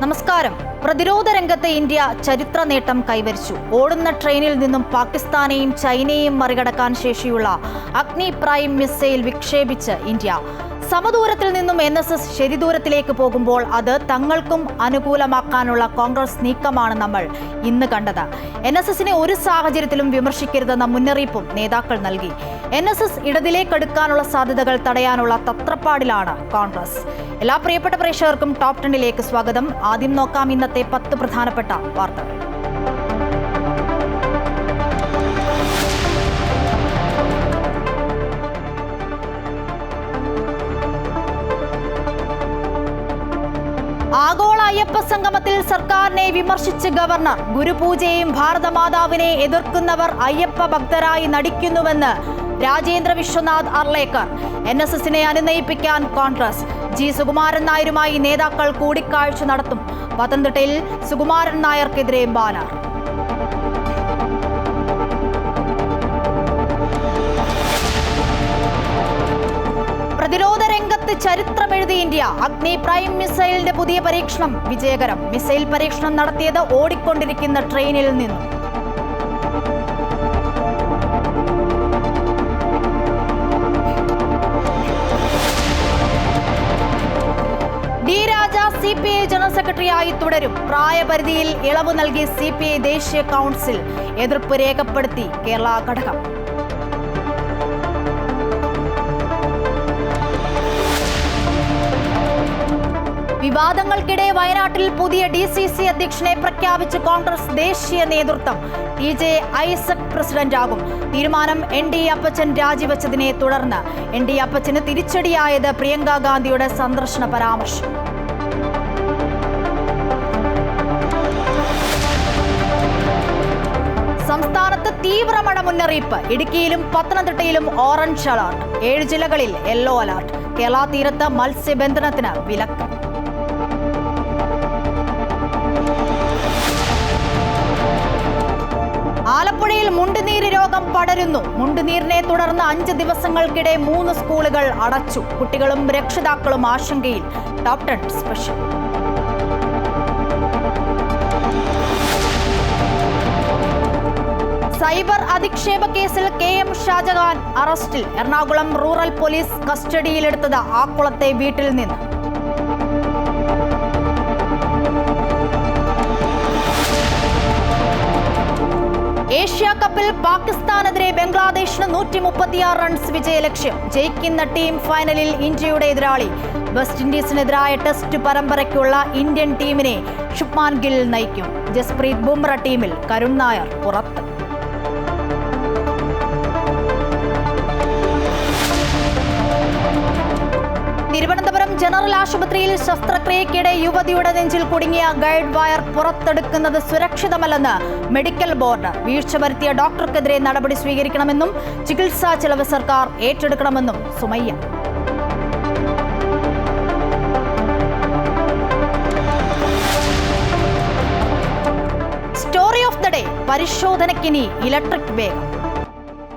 നമസ്കാരം. പ്രതിരോധ രംഗത്ത് ഇന്ത്യ ചരിത്ര നേട്ടം കൈവരിച്ചു. ഓടുന്ന ട്രെയിനിൽ നിന്നും പാകിസ്ഥാനെയും ചൈനയെയും മറികടക്കാൻ ശേഷിയുള്ള അഗ്നി പ്രൈം മിസൈൽ വിക്ഷേപിച്ച് ഇന്ത്യ. സമദൂരത്തിൽ നിന്നും NSS ശരിദൂരത്തിലേക്ക് പോകുമ്പോൾ അത് തങ്ങൾക്കും അനുകൂലമാക്കാനുള്ള കോൺഗ്രസ് നീക്കമാണ് നമ്മൾ ഇന്ന് കണ്ടത്. NSSനെ ഒരു സാഹചര്യത്തിലും വിമർശിക്കരുതെന്ന മുന്നറിയിപ്പും നേതാക്കൾ നൽകി. NSS ഇടതിലേക്കെടുക്കാനുള്ള സാധ്യതകൾ തടയാനുള്ള തത്രപ്പാടിലാണ് കോൺഗ്രസ്. എല്ലാ പ്രിയപ്പെട്ട പ്രേക്ഷകർക്കും ടോപ് 10ലേക്ക് സ്വാഗതം. ആദ്യം നോക്കാം ഇന്നത്തെ 10 പ്രധാനപ്പെട്ട വാർത്തകൾ. ആഗോള അയ്യപ്പ സംഗമത്തിൽ സർക്കാരിനെ വിമർശിച്ച് ഗവർണർ. ഗുരുപൂജയെയും ഭാരതമാതാവിനെ എതിർക്കുന്നവർ അയ്യപ്പ ഭക്തരായി നടിക്കുന്നുവെന്ന് രാജേന്ദ്ര വിശ്വനാഥ് അർലേക്കർ. NSSനെ അനുനയിപ്പിക്കാൻ കോൺഗ്രസ്. G. സുകുമാരൻ നായരുമായി നേതാക്കൾ കൂടിക്കാഴ്ച നടത്തും. പത്തനംതിട്ടയിൽ സുകുമാരൻ നായർക്കെതിരെ ബാനർ. പ്രതിരോധ രംഗത്ത് ചരിത്രമെഴുതി ഇന്ത്യ. അഗ്നി പ്രൈം മിസൈലിന്റെ പുതിയ പരീക്ഷണം വിജയകരം. മിസൈൽ പരീക്ഷണം നടത്തിയത് ഓടിക്കൊണ്ടിരിക്കുന്ന ട്രെയിനിൽ നിന്നും. ഡി രാജ CPI ജനറൽ സെക്രട്ടറിയായി തുടരും. പ്രായപരിധിയിൽ ഇളവ് നൽകി CPI ദേശീയ കൗൺസിൽ. എതിർപ്പ് രേഖപ്പെടുത്തി കേരള ഘടകം. വിവാദങ്ങൾക്കിടെ വയനാട്ടിൽ പുതിയ DCC അധ്യക്ഷനെ പ്രഖ്യാപിച്ച് കോൺഗ്രസ് ദേശീയ നേതൃത്വം. TJ ഐസക് പ്രസിഡന്റാകും. തീരുമാനം ND അപ്പച്ചൻ രാജിവെച്ചതിനെ തുടർന്ന്. ND അപ്പച്ചന് തിരിച്ചടിയായത് പ്രിയങ്ക ഗാന്ധിയുടെ സന്ദർശന പരാമർശം. സംസ്ഥാനത്ത് തീവ്രമഴ മുന്നറിയിപ്പ്. ഇടുക്കിയിലും പത്തനംതിട്ടയിലും ഓറഞ്ച് അലർട്ട്. 7 ജില്ലകളിൽ യെല്ലോ അലർട്ട്. കേരള തീരത്ത് മത്സ്യബന്ധനത്തിന് വിലക്ക്. ആലപ്പുഴയിൽ മുണ്ടുനീര് രോഗം പടരുന്നു. മുണ്ടുനീരിനെ തുടർന്ന് 5 ദിവസങ്ങൾക്കിടെ 3 സ്കൂളുകൾ അടച്ചു. കുട്ടികളും രക്ഷിതാക്കളും ആശങ്കയിൽ. Top 10 special. സൈബർ അധിക്ഷേപ കേസിൽ KM ഷാജഹാൻ അറസ്റ്റിൽ. എറണാകുളം റൂറൽ പോലീസ് കസ്റ്റഡിയിലെടുത്തത് ആക്കുളത്തെ വീട്ടിൽ നിന്ന്. ഏഷ്യ കപ്പിൽ പാകിസ്ഥാനെതിരെ ബംഗ്ലാദേശിന് 136 റൺസ് വിജയലക്ഷ്യം. ജയിക്കുന്ന ടീം ഫൈനലിൽ ഇന്ത്യയുടെ എതിരാളി. വെസ്റ്റ് ഇൻഡീസിനെതിരായ ടെസ്റ്റ് പരമ്പരയ്ക്കുള്ള ഇന്ത്യൻ ടീമിനെ ശുഭ്മാൻ ഗിൽ നയിക്കും. ജസ്പ്രീത് ബുംറ ടീമിൽ. കരുൺ നായർ പുറത്ത്. തിരുവനന്തപുരം ജനറൽ ആശുപത്രിയിൽ ശസ്ത്രക്രിയയ്ക്കിടെ യുവതിയുടെ നെഞ്ചിൽ കുടുങ്ങിയ ഗൈഡ് വയർ പുറത്തെടുക്കുന്നത് സുരക്ഷിതമല്ലെന്ന് മെഡിക്കൽ ബോർഡ്. വീഴ്ച വരുത്തിയ ഡോക്ടർക്കെതിരെ നടപടി സ്വീകരിക്കണമെന്നും ചികിത്സാ ചെലവ് സർക്കാർ ഏറ്റെടുക്കണമെന്നും Sumayya. Story of the day. പരിശോധനയ്ക്കിനി ഇലക്ട്രിക് വേഗം.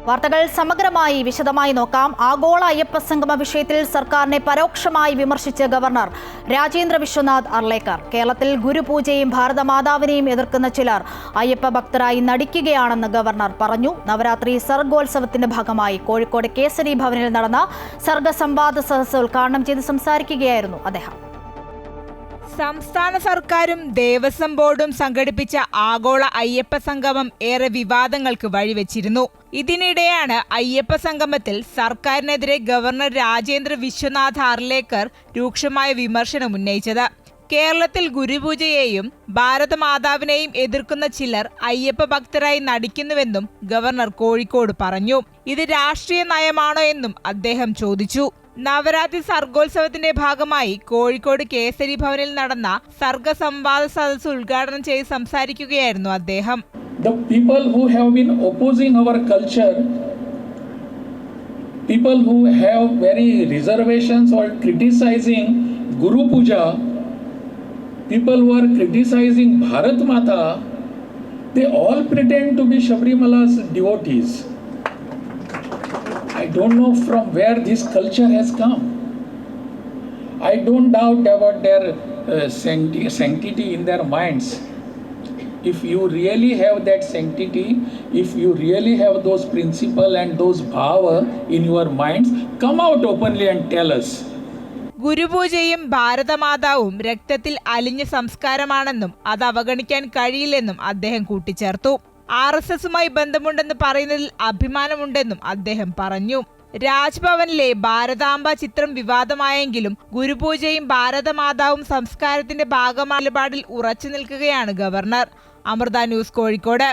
വാർത്തകൾ സമഗ്രമായി വിശദമായി നോക്കാം. ആഗോള അയ്യപ്പ സംഗമ വിഷയത്തിൽ സർക്കാരിനെ പരോക്ഷമായി വിമർശിച്ച് ഗവർണർ രാജേന്ദ്ര വിശ്വനാഥ് അർലേക്കർ. കേരളത്തിൽ ഗുരുപൂജയെയും ഭാരതമാതാവിനെയും എതിർക്കുന്ന ചിലർ അയ്യപ്പ ഭക്തരായി നടിക്കുകയാണെന്ന് ഗവർണർ പറഞ്ഞു. നവരാത്രി സർഗോത്സവത്തിന്റെ ഭാഗമായി കോഴിക്കോട് കേസരി ഭവനിൽ നടന്ന സർഗസംവാദ സദസ്സ് ഉദ്ഘാടനം ചെയ്ത് സംസാരിക്കുകയായിരുന്നു അദ്ദേഹം. സംസ്ഥാന സർക്കാരും ദേവസ്വം ബോർഡും സംഘടിപ്പിച്ച ആഗോള അയ്യപ്പ സംഗമം ഏറെ വിവാദങ്ങൾക്ക് വഴിവെച്ചിരുന്നു. ഇതിനിടെയാണ് അയ്യപ്പ സംഗമത്തിൽ സർക്കാരിനെതിരെ ഗവർണർ രാജേന്ദ്ര വിശ്വനാഥ് അർലേക്കർ രൂക്ഷമായ വിമർശനം ഉന്നയിച്ചത്. കേരളത്തിൽ ഗുരുപൂജയെയും ഭാരതമാതാവിനെയും എതിർക്കുന്ന ചിലർ അയ്യപ്പ ഭക്തരായി നടിക്കുന്നുവെന്നും ഗവർണർ കോഴിക്കോട് പറഞ്ഞു. ഇത് രാഷ്ട്രീയ നയമാണോ എന്നും അദ്ദേഹം ചോദിച്ചു. നവരാത്രി സർഗോത്സവത്തിന്റെ ഭാഗമായി കോഴിക്കോട് കേസരി ഭവനിൽ നടന്ന സർഗസംവാദ സദസ്സ് ഉദ്ഘാടനം ചെയ്ത് സംസാരിക്കുകയായിരുന്നു അദ്ദേഹം. The people who have been opposing our culture, people who have very reservations or criticizing Guru Puja, people who are criticizing Bharat Mata, they all pretend to be Sabrimala's devotees. I don't know from where this culture has come. I don't doubt about their sanctity in their minds. If you really have that sanctity, if you really have those principles and those bhava in your minds, come out openly and tell us. ഗുരുപൂജയും ഭാരതമാതാവും രക്തത്തിൽ അലിഞ്ഞ സംസ്കാരമാണെന്നും അത് അവഗണിക്കാൻ കഴിയില്ലെന്നും അദ്ദേഹം കൂട്ടിച്ചേർത്തു. RSSുമായി ബന്ധമുണ്ടെന്ന് പറയുന്നതിൽ അഭിമാനമുണ്ടെന്നും അദ്ദേഹം പറഞ്ഞു. രാജ്ഭവനിലെ ഭാരതാംബ ചിത്രം വിവാദമായെങ്കിലും ഗുരുപൂജയും ഭാരതമാതാവും സംസ്കാരത്തിന്റെ ഭാഗമായ നിലപാടിൽ ഉറച്ചു നിൽക്കുകയാണ് ഗവർണർ. അമൃത ന്യൂസ്, കോഴിക്കോട്.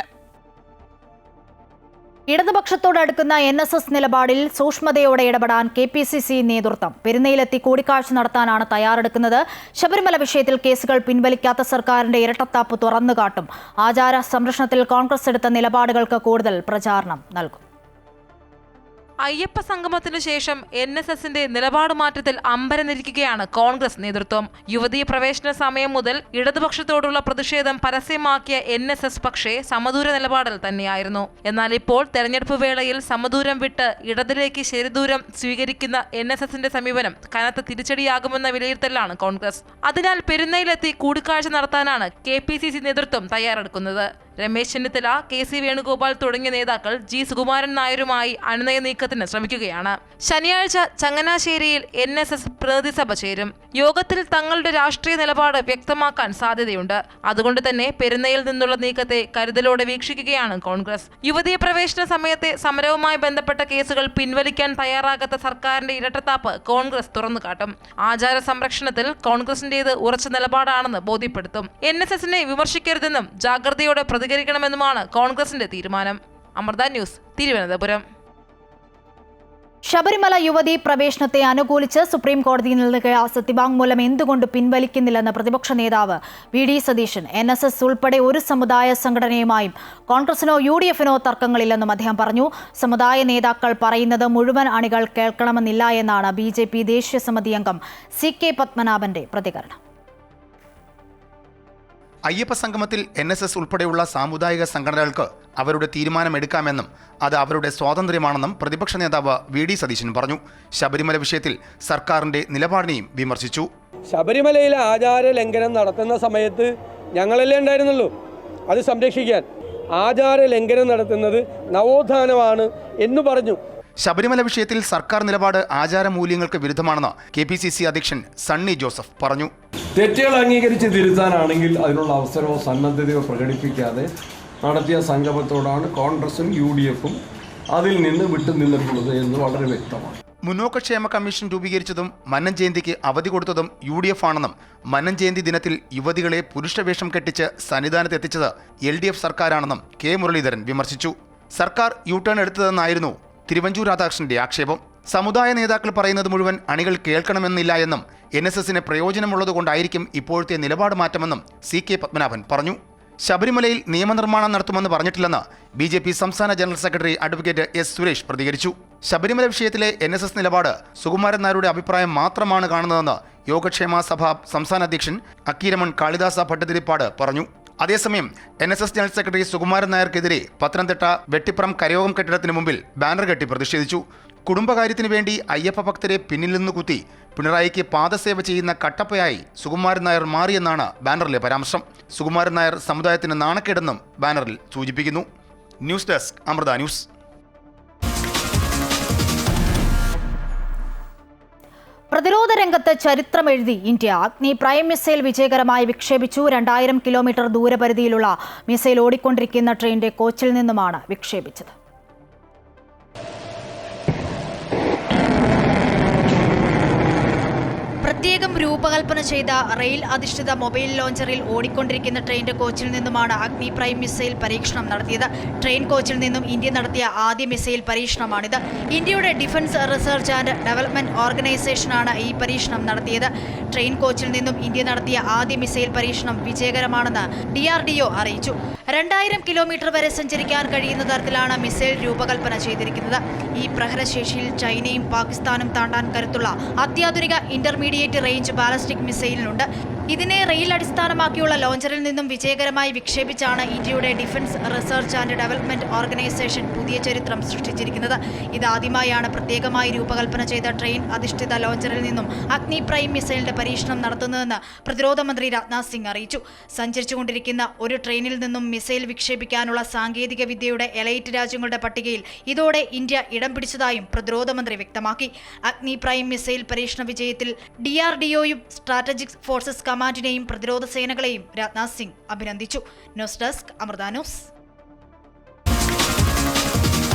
ഇടതുപക്ഷത്തോടടുക്കുന്ന NSS നിലപാടിൽ സൂക്ഷ്മതയോടെ ഇടപെടാൻ KPCC നേതൃത്വം പെരുന്നയിലെത്തി കൂടിക്കാഴ്ച നടത്താനാണ് തയ്യാറെടുക്കുന്നത്. ശബരിമല വിഷയത്തിൽ കേസുകൾ പിൻവലിക്കാത്ത സർക്കാരിന്റെ ഇരട്ടത്താപ്പ് തുറന്നുകാട്ടും. ആചാര സംരക്ഷണത്തിൽ കോൺഗ്രസ് എടുത്ത നിലപാടുകൾക്ക് കൂടുതൽ പ്രചാരണം നൽകും. അയ്യപ്പ സംഗമത്തിനു ശേഷം NSSന്റെ നിലപാട് മാറ്റത്തിൽ അമ്പരന്നിരിക്കുകയാണ് കോൺഗ്രസ് നേതൃത്വം. യുവതീ പ്രവേശന സമയം മുതൽ ഇടതുപക്ഷത്തോടുള്ള പ്രതിഷേധം പരസ്യമാക്കിയ NSS പക്ഷേ സമദൂര നിലപാടിൽ തന്നെയായിരുന്നു. എന്നാൽ ഇപ്പോൾ തെരഞ്ഞെടുപ്പ് വേളയിൽ സമദൂരം വിട്ട് ഇടതിലേക്ക് ശരിദൂരം സ്വീകരിക്കുന്ന NSSന്റെ സമീപനം കനത്ത തിരിച്ചടിയാകുമെന്ന വിലയിരുത്തലാണ് കോൺഗ്രസ്. അതിനാൽ പെരുന്നയിലെത്തി കൂടിക്കാഴ്ച നടത്താനാണ് KPCC നേതൃത്വം തയ്യാറെടുക്കുന്നത്. രമേശ് ചെന്നിത്തല, KC വേണുഗോപാൽ തുടങ്ങിയ നേതാക്കൾ G സുകുമാരൻ നായരുമായി അനുനയ നീക്കത്തിന് ശ്രമിക്കുകയാണ്. ശനിയാഴ്ച ചങ്ങനാശ്ശേരിയിൽ NSS പ്രതിനിധിസഭ ചേരും. യോഗത്തിൽ തങ്ങളുടെ രാഷ്ട്രീയ നിലപാട് വ്യക്തമാക്കാൻ സാധ്യതയുണ്ട്. അതുകൊണ്ട് തന്നെ പെരുന്നയിൽ നിന്നുള്ള നീക്കത്തെ കരുതലോടെ വീക്ഷിക്കുകയാണ് കോൺഗ്രസ്. യുവതീ പ്രവേശന സമയത്തെ സമരവുമായി ബന്ധപ്പെട്ട കേസുകൾ പിൻവലിക്കാൻ തയ്യാറാകാത്ത സർക്കാരിന്റെ ഇരട്ടത്താപ്പ് കോൺഗ്രസ് തുറന്നുകാട്ടും. ആചാര സംരക്ഷണത്തിൽ കോൺഗ്രസിന്റേത് ഉറച്ച നിലപാടാണെന്ന് ബോധ്യപ്പെടുത്തും. NSSനെ വിമർശിക്കരുതെന്നും ജാഗ്രതയോടെ പ്രതികരിക്കണമെന്നുമാണ് കോൺഗ്രസിന്റെ തീരുമാനം. അമൃത ന്യൂസ്, തിരുവനന്തപുരം. ശബരിമല യുവതീ പ്രവേശനത്തെ അനുകൂലിച്ച് സുപ്രീം കോടതി നൽകിയ സത്യവാങ്മൂലം എന്തുകൊണ്ട് പിൻവലിക്കുന്നില്ലെന്ന് പ്രതിപക്ഷ നേതാവ് VD സതീശൻ. NSS ഉൾപ്പെടെ ഒരു സമുദായ സംഘടനയുമായും കോൺഗ്രസിനോ UDFനോ തർക്കങ്ങളില്ലെന്നും അദ്ദേഹം പറഞ്ഞു. സമുദായ നേതാക്കൾ പറയുന്നത് മുഴുവൻ അണികൾ കേൾക്കണമെന്നില്ല എന്നാണ് BJP ദേശീയ സമിതി അംഗം CK പത്മനാഭന്റെ പ്രതികരണം. അയ്യപ്പ സംഗമത്തിൽ NSS ഉൾപ്പെടെയുള്ള സാമുദായിക സംഘടനകൾക്ക് അവരുടെ തീരുമാനമെടുക്കാമെന്നും അത് അവരുടെ സ്വാതന്ത്ര്യമാണെന്നും പ്രതിപക്ഷ നേതാവ് VD സതീശൻ പറഞ്ഞു. ശബരിമല വിഷയത്തിൽ സർക്കാരിന്റെ നിലപാടിനെയും വിമർശിച്ചു. ശബരിമലയിലെ ആചാര ലംഘനം നടത്തുന്ന സമയത്ത് ഞങ്ങളല്ലേ ഉണ്ടായിരുന്നുള്ളൂ അത് സംരക്ഷിക്കാൻ. ആചാര ലംഘനം നടത്തുന്നത് നവോത്ഥാനമാണ് എന്ന് പറഞ്ഞു. ശബരിമല വിഷയത്തിൽ സർക്കാർ നിലപാട് ആചാരമൂല്യങ്ങൾക്ക് വിരുദ്ധമാണെന്ന് KPCC അധ്യക്ഷൻ സണ്ണി ജോസഫ് പറഞ്ഞു. തെറ്റുകൾ അംഗീകരിച്ച് തിരുത്താനാണെങ്കിൽ അതിനുള്ള അവസരമോ സന്നദ്ധതയോ പ്രകടിപ്പിക്കാതെ നടത്തിയ സംഗമത്തോടാണ് കോൺഗ്രസും UDFും അതിൽ നിന്ന് വിട്ടുനിന്നിട്ടുള്ളത് എന്ന് വളരെ വ്യക്തമാണ്. മുന്നോക്കക്ഷേമ കമ്മീഷൻ രൂപീകരിച്ചതും മന്നൻ ജയന്തിക്ക് അവധി കൊടുത്തതും UDF ആണെന്നും മന്നൻ ജയന്തി ദിനത്തിൽ യുവതികളെ പുരുഷവേഷം കെട്ടിച്ച് സന്നിധാനത്തെത്തിച്ചത് LDF സർക്കാരാണെന്നും K മുരളീധരൻ വിമർശിച്ചു. സർക്കാർ യൂടേൺ എടുത്തതെന്നായിരുന്നു തിരുവഞ്ചൂർ രാധാകൃഷ്ണന്റെ ആക്ഷേപം. സമുദായ നേതാക്കൾ പറയുന്നത് മുഴുവൻ അണികൾ കേൾക്കണമെന്നില്ല എന്നും NSSന് പ്രയോജനമുള്ളതുകൊണ്ടായിരിക്കും ഇപ്പോഴത്തെ നിലപാട് മാറ്റമെന്നും CK പത്മനാഭൻ പറഞ്ഞു. ശബരിമലയിൽ നിയമനിർമ്മാണം നടത്തുമെന്ന് പറഞ്ഞിട്ടില്ലെന്ന് BJP സംസ്ഥാന general secretary advocate S Suresh പ്രതികരിച്ചു. ശബരിമല വിഷയത്തിലെ NSS നിലപാട് സുകുമാരൻ നായരുടെ അഭിപ്രായം മാത്രമാണ് കാണുന്നതെന്ന് യോഗക്ഷേമ സഭ സംസ്ഥാന അധ്യക്ഷൻ അക്കീരമൺ കാളിദാസ ഭട്ടതിരിപ്പാട് പറഞ്ഞു. അതേസമയം NSS ജനറൽ സെക്രട്ടറി സുകുമാരൻ നായർക്കെതിരെ പത്തനംതിട്ട വെട്ടിപ്പുറം കരയോഗം കെട്ടിടത്തിന് മുമ്പിൽ ബാനർ കെട്ടി പ്രതിഷേധിച്ചു. കുടുംബകാര്യത്തിനു വേണ്ടി അയ്യപ്പ ഭക്തരെ പിന്നിൽ നിന്ന് കുത്തി പിണറായിക്ക് പാദസേവ ചെയ്യുന്ന കട്ടപ്പയായി സുകുമാരൻ നായർ മാറിയെന്നാണ് ബാനറിലെ പരാമർശം. സുകുമാരൻ നായർ സമുദായത്തിന് നാണക്കേടെന്നും ബാനറിൽ സൂചിപ്പിക്കുന്നു. News desk, Amrita news. പ്രതിരോധ രംഗത്ത് ചരിത്രമെഴുതി ഇന്ത്യ. അഗ്നി പ്രൈം മിസൈൽ വിജയകരമായി വിക്ഷേപിച്ചു. 2000 കിലോമീറ്റർ ദൂരപരിധിയിലുള്ള മിസൈൽ ഓടിക്കൊണ്ടിരിക്കുന്ന ട്രെയിനിന്റെ കോച്ചിൽ നിന്നുമാണ് വിക്ഷേപിച്ചത്. പ്രത്യേകം രൂപകൽപ്പന ചെയ്ത റെയിൽ അധിഷ്ഠിത മൊബൈൽ ലോഞ്ചറിൽ ഓടിക്കൊണ്ടിരിക്കുന്ന ട്രെയിനിന്റെ കോച്ചിൽ നിന്നുമാണ് അഗ്നി പ്രൈം മിസൈൽ പരീക്ഷണം നടത്തിയത്. ട്രെയിൻ കോച്ചിൽ നിന്നും ഇന്ത്യ നടത്തിയ ആദ്യ മിസൈൽ പരീക്ഷണമാണിത്. ഇന്ത്യയുടെ ഡിഫൻസ് റിസർച്ച് ആൻഡ് ഡെവലപ്മെന്റ് ഓർഗനൈസേഷനാണ് ഈ പരീക്ഷണം നടത്തിയത്. ട്രെയിൻ കോച്ചിൽ നിന്നും ഇന്ത്യ നടത്തിയ ആദ്യ മിസൈൽ പരീക്ഷണം വിജയകരമാണെന്ന് DRDO അറിയിച്ചു. 2000 കിലോമീറ്റർ വരെ സഞ്ചരിക്കാൻ കഴിയുന്ന തരത്തിലാണ് മിസൈൽ രൂപകൽപ്പന ചെയ്തിരിക്കുന്നത്. ഈ പ്രഹരശേഷിയിൽ ചൈനയും പാകിസ്ഥാനും താണ്ടാൻ കരുത്തുള്ള അത്യാധുനിക ഇന്റർമീഡിയറ്റ് റേഞ്ച് ബാലിസ്റ്റിക് മിസൈലിനുണ്ട്. ഇതിനെ റെയിൽ അടിസ്ഥാനമാക്കിയുള്ള ലോഞ്ചറിൽ നിന്നും വിജയകരമായി വിക്ഷേപിച്ചാണ് ഇന്ത്യയുടെ defence research and development organisation പുതിയ ചരിത്രം സൃഷ്ടിച്ചിരിക്കുന്നത്. ഇതാദ്യമായാണ് പ്രത്യേകമായി രൂപകൽപ്പന ചെയ്ത ട്രെയിൻ അധിഷ്ഠിത ലോഞ്ചറിൽ നിന്നും അഗ്നി പ്രൈം മിസൈലിന്റെ പരീക്ഷണം നടത്തുന്നതെന്ന് പ്രതിരോധ മന്ത്രി രാജ്നാഥ് സിംഗ് അറിയിച്ചു. സഞ്ചരിച്ചുകൊണ്ടിരിക്കുന്ന ഒരു ട്രെയിനിൽ നിന്നും മിസൈൽ വിക്ഷേപിക്കാനുള്ള സാങ്കേതിക വിദ്യയുടെ എലൈറ്റ് രാജ്യങ്ങളുടെ പട്ടികയിൽ ഇതോടെ ഇന്ത്യ ഇടം പിടിച്ചതായും പ്രതിരോധ മന്ത്രി വ്യക്തമാക്കി. അഗ്നി പ്രൈം മിസൈൽ പരീക്ഷണ വിജയത്തിൽ DRDOയും സ്ട്രാറ്റജിക് ഫോഴ്സസ് കമാൻഡിനെയും പ്രതിരോധ സേനകളെയും രാജ്നാഥ് സിംഗ് അഭിനന്ദിച്ചു. News desk Amrita news.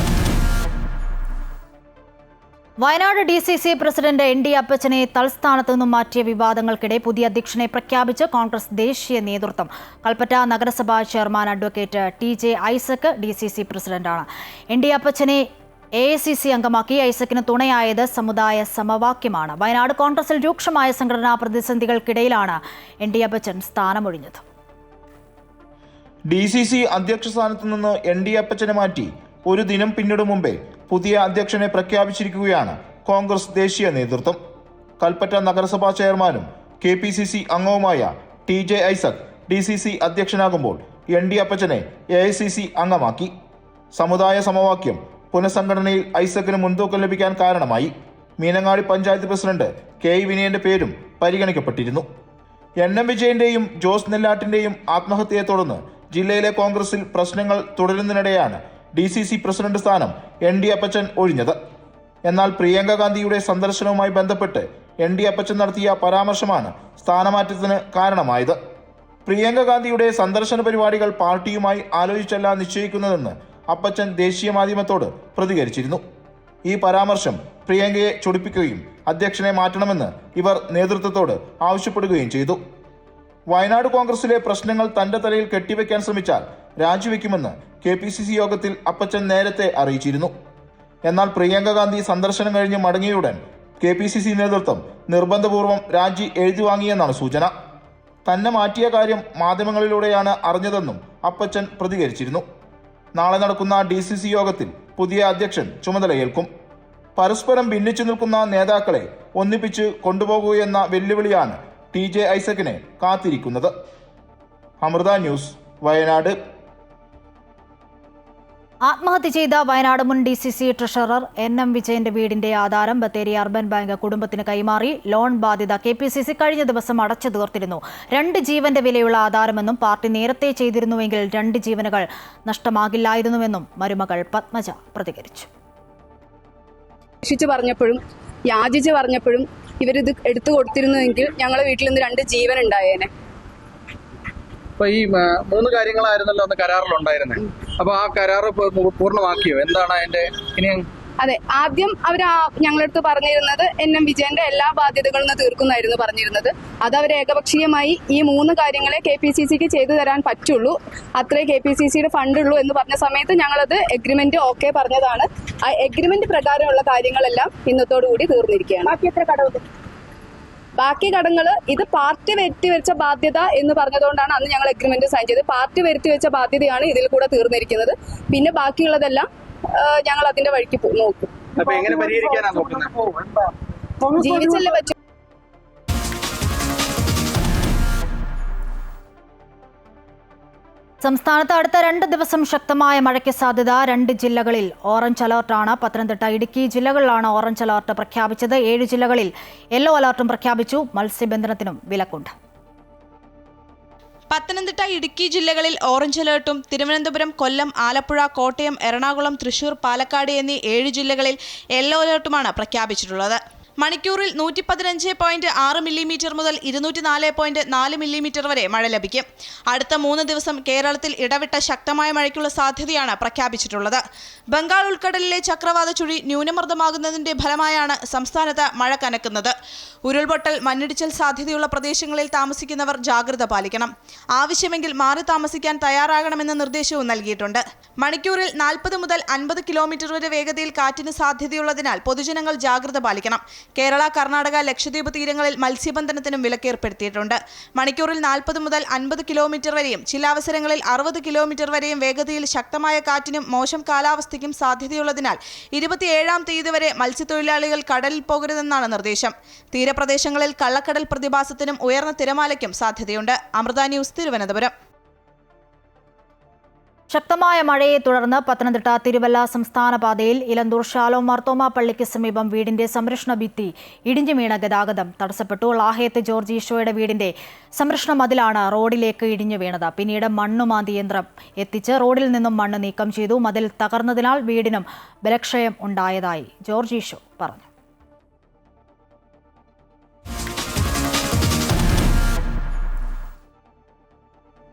Wayanad DCC president ND അപ്പച്ചനെ തൽസ്ഥാനത്ത് നിന്നും മാറ്റിയ വിവാദങ്ങൾക്കിടെ പുതിയ അധ്യക്ഷനെ പ്രഖ്യാപിച്ച് കോൺഗ്രസ് ദേശീയ നേതൃത്വം. കൽപ്പറ്റ നഗരസഭാ chairman advocate TJ Isaac DCC പ്രസിഡന്റാണ്. ND അപ്പച്ചനെ AICC അംഗമാക്കി. ഐസക്കിന് തുണയായത് സമുദായ സമവാക്യമാണ്. വയനാട് കോൺഗ്രസിൽ രൂക്ഷമായ സംഘടനാ പ്രതിസന്ധികൾക്കിടയിലാണ് ND അപ്പച്ചൻ സ്ഥാനമൊഴിഞ്ഞത്. DCC അധ്യക്ഷ സ്ഥാനത്ത് നിന്ന് ND അപ്പച്ചനെ മാറ്റി ഒരു ദിനം പിന്നിടും മുമ്പേ പുതിയ അധ്യക്ഷനെ പ്രഖ്യാപിച്ചിരിക്കുകയാണ് കോൺഗ്രസ് ദേശീയ നേതൃത്വം. കൽപ്പറ്റ നഗരസഭാ ചെയർമാനും KPCC അംഗവുമായ TJ ഐസക് DCC അധ്യക്ഷനാകുമ്പോൾ ND അപ്പച്ചനെ AICC അംഗമാക്കി. സമുദായ സമവാക്യം പുനഃസംഘടനയിൽ ഐസക്കിന് മുൻതൂക്കം ലഭിക്കാൻ കാരണമായി. മീനങ്ങാടി പഞ്ചായത്ത് പ്രസിഡന്റ് KE വിനയന്റെ പേരും പരിഗണിക്കപ്പെട്ടിരുന്നു. NM വിജയന്റെയും ജോസ് നെല്ലാട്ടിന്റെയും ആത്മഹത്യയെ തുടർന്ന് ജില്ലയിലെ കോൺഗ്രസിൽ പ്രശ്നങ്ങൾ തുടരുന്നതിനിടെയാണ് DCC പ്രസിഡന്റ് സ്ഥാനം ND അപ്പച്ചൻ ഒഴിഞ്ഞത്. എന്നാൽ പ്രിയങ്ക ഗാന്ധിയുടെ സന്ദർശനവുമായി ബന്ധപ്പെട്ട് ND അപ്പച്ചൻ നടത്തിയ പരാമർശമാണ് സ്ഥാനമാറ്റത്തിന് കാരണമായത്. പ്രിയങ്ക ഗാന്ധിയുടെ സന്ദർശന പരിപാടികൾ പാർട്ടിയുമായി ആലോചിച്ചല്ല നിശ്ചയിക്കുന്നതെന്ന് അപ്പച്ചൻ ദേശീയ മാധ്യമത്തോട് പ്രതികരിച്ചിരുന്നു. ഈ പരാമർശം പ്രിയങ്കയെ ചൊടിപ്പിക്കുകയും അധ്യക്ഷനെ മാറ്റണമെന്ന് ഇവർ നേതൃത്വത്തോട് ആവശ്യപ്പെടുകയും ചെയ്തു. വയനാട് കോൺഗ്രസിലെ പ്രശ്നങ്ങൾ തന്റെ തലയിൽ കെട്ടിവെക്കാൻ ശ്രമിച്ചാൽ രാജിവെക്കുമെന്ന് KPCC യോഗത്തിൽ അപ്പച്ചൻ നേരത്തെ അറിയിച്ചിരുന്നു. എന്നാൽ പ്രിയങ്ക ഗാന്ധി സന്ദർശനം കഴിഞ്ഞ് മടങ്ങിയുടൻ KPCC നേതൃത്വം നിർബന്ധപൂർവ്വം രാജി എഴുതി വാങ്ങിയെന്നാണ് സൂചന. തന്നെ മാറ്റിയ കാര്യം മാധ്യമങ്ങളിലൂടെയാണ് അറിഞ്ഞതെന്നും അപ്പച്ചൻ പ്രതികരിച്ചിരുന്നു. നാളെ നടക്കുന്ന DCC യോഗത്തിൽ പുതിയ അധ്യക്ഷൻ ചുമതലയേൽക്കും. പരസ്പരം ഭിന്നിച്ചു നിൽക്കുന്ന നേതാക്കളെ ഒന്നിപ്പിച്ച് കൊണ്ടുപോകുകയെന്ന വെല്ലുവിളിയാണ് TJ ഐസക്കിനെ കാത്തിരിക്കുന്നത്. അമൃത ന്യൂസ്, വയനാട്. ആത്മഹത്യ ചെയ്ത വയനാട് മുൻ DCC ട്രഷറർ NM വിജയന്റെ വീടിന്റെ ആധാരം ബത്തേരി അർബൻ ബാങ്ക് കുടുംബത്തിന് കൈമാറി. ലോൺ ബാധ്യത KPCC കഴിഞ്ഞ ദിവസം അടച്ചു തീർത്തിരുന്നു. 2 ജീവന്റെ വിലയുള്ള ആധാരമെന്നും പാർട്ടി നേരത്തെ ചെയ്തിരുന്നുവെങ്കിൽ 2 ജീവനുകൾ നഷ്ടമാകില്ലായിരുന്നുവെന്നും മരുമകൾ പത്മജ പ്രതികരിച്ചു. പറഞ്ഞപ്പോഴും യാചിച്ച് പറഞ്ഞപ്പോഴും ഇവരിത് എടുത്തു കൊടുത്തിരുന്നുവെങ്കിൽ ഞങ്ങളുടെ വീട്ടിൽ നിന്ന് 2 ജീവൻ ഉണ്ടായേനെ. അപ്പൊ ഈ 3 കാര്യങ്ങളായിരുന്നല്ലോ അന്ന് കരാറിലുണ്ടായിരുന്നത്. അപ്പൊ ആ കരാർ പൂർണ്ണമാക്കിയോ? എന്താണ് അതിന്റെ ഇനി? അതെ, ആദ്യം അവർ ഞങ്ങളടുത്ത് പറഞ്ഞിരുന്നത് NM വിജയന്റെ എല്ലാ ബാധ്യതകളും തീർക്കുന്നായിരുന്നു പറഞ്ഞിരുന്നത്. അത് അവർ ഏകപക്ഷീയമായി ഈ 3 കാര്യങ്ങളെ KPCCക്ക് ചെയ്തു തരാൻ പറ്റുള്ളൂ, അത്രേ KPCCയുടെ ഫണ്ട് ഉള്ളൂ എന്ന് പറഞ്ഞ സമയത്ത് ഞങ്ങളത് എഗ്രിമെന്റ് ഓക്കെ പറഞ്ഞതാണ്. ആ എഗ്രിമെന്റ് പ്രകാരമുള്ള കാര്യങ്ങളെല്ലാം ഇന്നത്തോടു കൂടി തീർന്നിരിക്കുകയാണ്. ബാക്കി കടങ്ങൾ ഇത് പാർട്ടി വരുത്തി വെച്ച ബാധ്യത എന്ന് പറഞ്ഞതുകൊണ്ടാണ് അന്ന് ഞങ്ങൾ എഗ്രിമെന്റ് സൈൻ ചെയ്തത്. പാർട്ടി വരുത്തി വെച്ച ബാധ്യതയാണ് ഇതിൽ കൂടെ തീർന്നിരിക്കുന്നത്. പിന്നെ ബാക്കിയുള്ളതെല്ലാം ഞങ്ങൾ അതിന്റെ വഴിക്ക് നോക്കും. ജീവിച്ചല്ലേ പറ്റും. സംസ്ഥാനത്ത് അടുത്ത 2 ദിവസം ശക്തമായ മഴയ്ക്ക് സാധ്യത. 2 ജില്ലകളിൽ ഓറഞ്ച് അലർട്ടാണ്. പത്തനംതിട്ട, ഇടുക്കി ജില്ലകളിലാണ് ഓറഞ്ച് അലർട്ട് പ്രഖ്യാപിച്ചത്. 7 ജില്ലകളിൽ യെല്ലോ അലർട്ടും പ്രഖ്യാപിച്ചു. മത്സ്യബന്ധനത്തിനും വിലക്കുണ്ട്. പത്തനംതിട്ട, ഇടുക്കി ജില്ലകളിൽ ഓറഞ്ച് അലർട്ടും തിരുവനന്തപുരം, കൊല്ലം, ആലപ്പുഴ, കോട്ടയം, എറണാകുളം, തൃശൂർ, പാലക്കാട് എന്നീ 7 ജില്ലകളിൽ യെല്ലോ അലർട്ടുമാണ് പ്രഖ്യാപിച്ചിട്ടുള്ളത്. മണിക്കൂറിൽ 115.6 മില്ലിമീറ്റർ മുതൽ 204.4 മില്ലിമീറ്റർ വരെ മഴ ലഭിക്കും. അടുത്ത 3 ദിവസം കേരളത്തിൽ ഇടവിട്ട ശക്തമായ മഴയ്ക്കുള്ള സാധ്യതയാണ് പ്രഖ്യാപിച്ചിട്ടുള്ളത്. ബംഗാൾ ഉൾക്കടലിലെ ചക്രവാത ചുഴി ന്യൂനമർദ്ദമാകുന്നതിന്റെ ഫലമായാണ് സംസ്ഥാനത്ത് മഴ കനക്കുന്നത്. ഉരുൾപൊട്ടൽ, മണ്ണിടിച്ചൽ സാധ്യതയുള്ള പ്രദേശങ്ങളിൽ താമസിക്കുന്നവർ ജാഗ്രത പാലിക്കണം. ആവശ്യമെങ്കിൽ മാറി താമസിക്കാൻ തയ്യാറാകണമെന്ന നിർദ്ദേശവും നൽകിയിട്ടുണ്ട്. മണിക്കൂറിൽ 40 മുതൽ 50 കിലോമീറ്റർ വരെ വേഗതയിൽ കാറ്റിന് സാധ്യതയുള്ളതിനാൽ പൊതുജനങ്ങൾ ജാഗ്രത പാലിക്കണം. കേരള, കർണാടക, ലക്ഷദ്വീപ് തീരങ്ങളിൽ മത്സ്യബന്ധനത്തിനും വിലക്കേർപ്പെടുത്തിയിട്ടുണ്ട്. മണിക്കൂറിൽ 40 മുതൽ 50 കിലോമീറ്റർ വരെയും ചില അവസരങ്ങളിൽ 60 കിലോമീറ്റർ വരെയും വേഗതയിൽ ശക്തമായ കാറ്റിനും മോശം കാലാവസ്ഥയ്ക്കും സാധ്യതയുള്ളതിനാൽ 27-ാം തീയതി വരെ മത്സ്യത്തൊഴിലാളികൾ കടലിൽ പോകരുതെന്നാണ് നിർദ്ദേശം. തീരപ്രദേശങ്ങളിൽ കള്ളക്കടൽ പ്രതിഭാസത്തിനും ഉയർന്ന തിരമാലയ്ക്കും സാധ്യതയുണ്ട്. അമൃത ന്യൂസ്, തിരുവനന്തപുരം. ശക്തമായ മഴയെ തുടർന്ന് പത്തനംതിട്ട തിരുവല്ല സംസ്ഥാന പാതയിൽ ഇലന്തൂർ ഷാലോം മാർത്തോമ പള്ളിക്ക് സമീപം വീടിന്റെ സംരക്ഷണ ഭിത്തി ഇടിഞ്ഞു വീണ ഗതാഗതം തടസ്സപ്പെട്ടു. ലാഹേത്ത് ജോർജ് ഈശോയുടെ വീടിന്റെ സംരക്ഷണ മതിലാണ് റോഡിലേക്ക് ഇടിഞ്ഞു വീണത്. പിന്നീട് മണ്ണുമാന്തി യന്ത്രം എത്തിച്ച് റോഡിൽ നിന്നും മണ്ണ് നീക്കം ചെയ്തു. മതിൽ തകർന്നതിനാൽ വീടിനും ബലക്ഷയം ഉണ്ടായതായി ജോർജ് ഈശോ പറഞ്ഞു.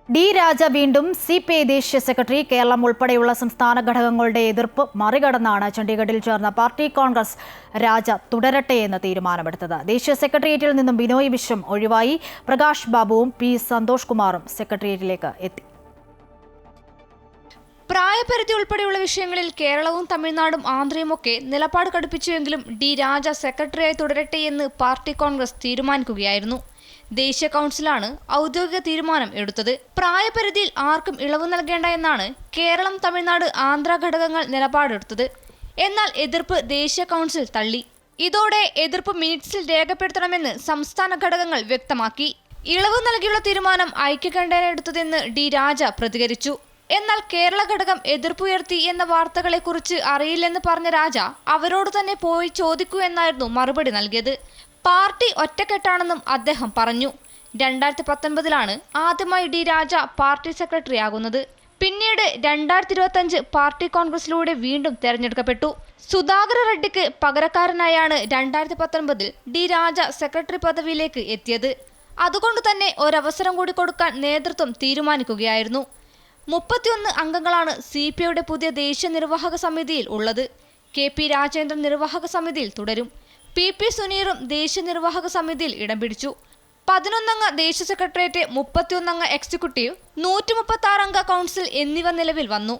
ഡി രാജ വീണ്ടും CPI ദേശീയ സെക്രട്ടറി. കേരളം ഉൾപ്പെടെയുള്ള സംസ്ഥാന ഘടകങ്ങളുടെ എതിർപ്പ് മറികടന്നാണ് ചണ്ഡീഗഡിൽ ചേർന്ന പാർട്ടി കോൺഗ്രസ് രാജ തുടരട്ടെ എന്ന് തീരുമാനമെടുത്തത്. ദേശീയ സെക്രട്ടേറിയറ്റിൽ നിന്നും ബിനോയ് വിശ്വം ഒഴിവായി. പ്രകാശ് ബാബുവും P. സന്തോഷ് കുമാറും സെക്രട്ടേറിയറ്റിലേക്ക് എത്തി. പ്രായപരിധി ഉൾപ്പെടെയുള്ള വിഷയങ്ങളിൽ കേരളവും തമിഴ്നാടും ആന്ധ്രയുമൊക്കെ നിലപാട് കടുപ്പിച്ചുവെങ്കിലും ഡി രാജ സെക്രട്ടറിയായി തുടരട്ടെ എന്ന് പാർട്ടി കോൺഗ്രസ് തീരുമാനിക്കുകയായിരുന്നു. ദേശീയ കൗൺസിലാണ് ഔദ്യോഗിക തീരുമാനം എടുത്തത്. പ്രായപരിധിയിൽ ആർക്കും ഇളവ് നൽകേണ്ട എന്നാണ് കേരളം, തമിഴ്നാട്, ആന്ധ്ര ഘടകങ്ങൾ നിലപാടെടുത്തത്. എന്നാൽ എതിർപ്പ് ദേശീയ കൗൺസിൽ തള്ളി. ഇതോടെ എതിർപ്പ് മിനിറ്റ്സിൽ രേഖപ്പെടുത്തണമെന്ന് സംസ്ഥാന ഘടകങ്ങൾ വ്യക്തമാക്കി. ഇളവ് നൽകിയുള്ള തീരുമാനം ഐക്യകണ്ഠേന എടുത്തതെന്ന് ഡി രാജ പ്രതികരിച്ചു. എന്നാൽ കേരള ഘടകം എതിർപ്പുയർത്തി എന്ന വാർത്തകളെക്കുറിച്ച് അറിയില്ലെന്ന് പറഞ്ഞ രാജ അവരോട് തന്നെ പോയി ചോദിക്കൂ എന്നായിരുന്നു മറുപടി നൽകിയത്. പാർട്ടി ഒറ്റക്കെട്ടാണെന്നും അദ്ദേഹം പറഞ്ഞു. 2019 ആദ്യമായി ഡി രാജ പാർട്ടി സെക്രട്ടറി ആകുന്നത്. പിന്നീട് 2025 പാർട്ടി കോൺഗ്രസിലൂടെ വീണ്ടും തെരഞ്ഞെടുക്കപ്പെട്ടു. സുധാകര റെഡ്ഡിക്ക് പകരക്കാരനായാണ് 2019 ഡി രാജ സെക്രട്ടറി പദവിയിലേക്ക് എത്തിയത്. അതുകൊണ്ട് തന്നെ ഒരവസരം കൂടി കൊടുക്കാൻ നേതൃത്വം തീരുമാനിക്കുകയായിരുന്നു. 31 അംഗങ്ങളാണ് CPIയുടെ പുതിയ ദേശീയ നിർവാഹക സമിതിയിൽ ഉള്ളത്. KP രാജേന്ദ്രൻ നിർവാഹക സമിതിയിൽ തുടരും. PP സുനീറും ദേശീയ നിർവാഹക സമിതിയിൽ ഇടം പിടിച്ചു. 11 അംഗ ദേശീയ സെക്രട്ടേറിയറ്റ്, 31 അംഗ എക്സിക്യൂട്ടീവ്, 136 അംഗ കൗൺസിൽ എന്നിവ നിലവിൽ വന്നു.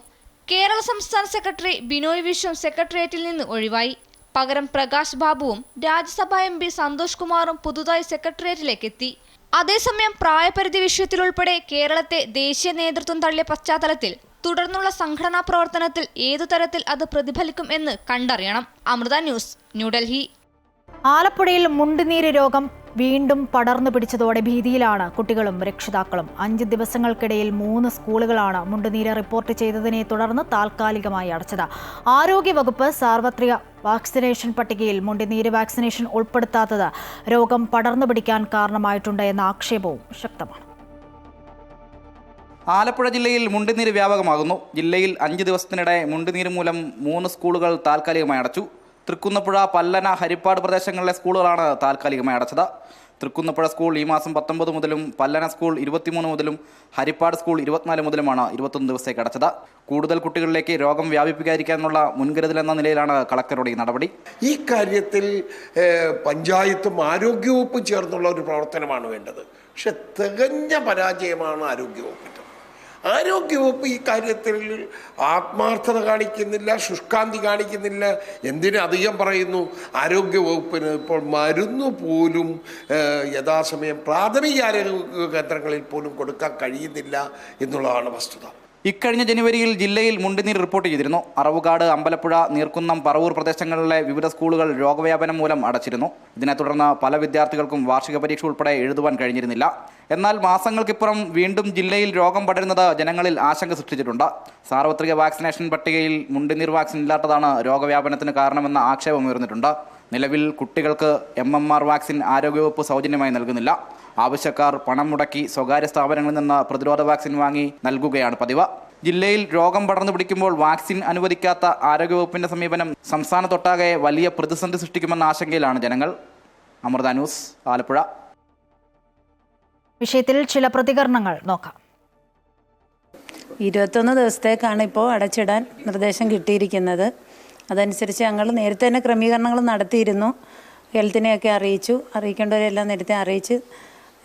കേരള സംസ്ഥാന സെക്രട്ടറി ബിനോയ് വിശ്വം സെക്രട്ടേറിയറ്റിൽ നിന്ന് ഒഴിവായി. പകരം പ്രകാശ് ബാബുവും രാജ്യസഭാ MP സന്തോഷ് കുമാറും പുതുതായി സെക്രട്ടേറിയറ്റിലേക്ക് എത്തി. അതേസമയം പ്രായപരിധി വിഷയത്തിലുൾപ്പെടെ കേരളത്തെ ദേശീയ നേതൃത്വം തള്ളിയ പശ്ചാത്തലത്തിൽ തുടർന്നുള്ള സംഘടനാ പ്രവർത്തനത്തിൽ ഏതുതരത്തിൽ അത് പ്രതിഫലിക്കും എന്ന് കണ്ടറിയണം. അമൃത ന്യൂസ്, ന്യൂഡൽഹി. ആലപ്പുഴയിൽ മുണ്ടുനീര് രോഗം വീണ്ടും പടർന്നു പിടിച്ചതോടെ ഭീതിയിലാണ് കുട്ടികളും രക്ഷിതാക്കളും. 5 ദിവസങ്ങൾക്കിടയിൽ 3 സ്കൂളുകളാണ് മുണ്ടുനീര് റിപ്പോർട്ട് ചെയ്തതിനെ തുടർന്ന് താൽക്കാലികമായി അടച്ചത്. ആരോഗ്യവകുപ്പ് സാർവത്രിക വാക്സിനേഷൻ പട്ടികയിൽ മുണ്ടുനീര് വാക്സിനേഷൻ ഉൾപ്പെടുത്താത്തത് രോഗം പടർന്നു പിടിക്കാൻ കാരണമായിട്ടുണ്ട് എന്ന ആക്ഷേപവും ശക്തമാണ്. ആലപ്പുഴ ജില്ലയിൽ മുണ്ടുനീര് വ്യാപകമാകുന്നു. ജില്ലയിൽ 5 ദിവസത്തിനിടെ മുണ്ടുനീര് മൂലം 3 സ്കൂളുകൾ താൽക്കാലികമായി അടച്ചു. തൃക്കുന്നപ്പുഴ, പല്ലന, ഹരിപ്പാട് പ്രദേശങ്ങളിലെ സ്കൂളുകളാണ് താൽക്കാലികമായി അടച്ചത്. തൃക്കുന്നപ്പുഴ സ്കൂൾ ഈ മാസം 19 മുതലും പല്ലന സ്കൂൾ 23 മുതലും ഹരിപ്പാട് സ്കൂൾ 24 മുതലുമാണ് 21 ദിവസത്തേക്ക് അടച്ചത്. കൂടുതൽ കുട്ടികളിലേക്ക് രോഗം വ്യാപിപ്പിക്കാതിരിക്കാനുള്ള മുൻകരുതലെന്ന നിലയിലാണ് കളക്ടറുടെ ഈ നടപടി. ഈ കാര്യത്തിൽ പഞ്ചായത്തും ആരോഗ്യവകുപ്പും ചേർന്നുള്ള ഒരു പ്രവർത്തനമാണ് വേണ്ടത്. പക്ഷെ തികഞ്ഞ പരാജയമാണ് ആരോഗ്യവകുപ്പിൻ്റെ. ആരോഗ്യവകുപ്പ് ഈ കാര്യത്തിൽ ആത്മാർത്ഥത കാണിക്കുന്നില്ല, ശുഷ്കാന്തി കാണിക്കുന്നില്ല. എന്തിനധികം പറയുന്നു, ആരോഗ്യവകുപ്പിന് ഇപ്പോൾ മരുന്ന് പോലും യഥാസമയം പ്രാഥമിക ആരോഗ്യ കേന്ദ്രങ്ങളിൽ പോലും കൊടുക്കാൻ കഴിയുന്നില്ല എന്നുള്ളതാണ് വസ്തുത. ഇക്കഴിഞ്ഞ ജനുവരിയിൽ ജില്ലയിൽ മുണ്ടുനീർ റിപ്പോർട്ട് ചെയ്തിരുന്നു. അറവുകാട്, അമ്പലപ്പുഴ, നീർക്കുന്നം, പറവൂർ പ്രദേശങ്ങളിലെ വിവിധ സ്കൂളുകൾ രോഗവ്യാപനം മൂലം അടച്ചിരുന്നു. ഇതിനെ തുടർന്ന് പല വിദ്യാർത്ഥികൾക്കും വാർഷിക പരീക്ഷ ഉൾപ്പെടെ എഴുതുവാൻ കഴിഞ്ഞിരുന്നില്ല. എന്നാൽ മാസങ്ങൾക്കിപ്പുറം വീണ്ടും ജില്ലയിൽ രോഗം പടരുന്നത് ജനങ്ങളിൽ ആശങ്ക സൃഷ്ടിച്ചിട്ടുണ്ട്. സാർവത്രിക വാക്സിനേഷൻ പട്ടികയിൽ മുണ്ടുനീർ വാക്സിൻ ഇല്ലാത്തതാണ് രോഗവ്യാപനത്തിന് കാരണമെന്ന ആക്ഷേപം ഉയർന്നിട്ടുണ്ട്. നിലവിൽ കുട്ടികൾക്ക് MMR വാക്സിൻ ആരോഗ്യവകുപ്പ് സൗജന്യമായി നൽകുന്നില്ല. ആവശ്യക്കാർ പണം മുടക്കി സ്വകാര്യ സ്ഥാപനങ്ങളിൽ നിന്ന് പ്രതിരോധ വാക്സിൻ വാങ്ങി നൽകുകയാണ് പതിവ്. ജില്ലയിൽ രോഗം പടർന്നു പിടിക്കുമ്പോൾ വാക്സിൻ അനുവദിക്കാത്ത ആരോഗ്യവകുപ്പിന്റെ സമീപനം സംസ്ഥാനത്തൊട്ടാകെ വലിയ പ്രതിസന്ധി സൃഷ്ടിക്കുമെന്ന ആശങ്കയിലാണ് ജനങ്ങൾ. അമൃത ന്യൂസ്, ആലപ്പുഴ. വിഷയത്തിൽ ചില പ്രതികരണങ്ങൾ നോക്കാം. 21 ദിവസത്തേക്കാണ് ഇപ്പോൾ അടച്ചിടാൻ നിർദ്ദേശം കിട്ടിയിരിക്കുന്നത്. അതനുസരിച്ച് ഞങ്ങൾ നേരത്തെ തന്നെ ക്രമീകരണങ്ങൾ നടത്തിയിരുന്നു. ഹെൽത്തിനെയൊക്കെ അറിയിക്കേണ്ടവരെല്ലാം നേരത്തെ അറിയിച്ച്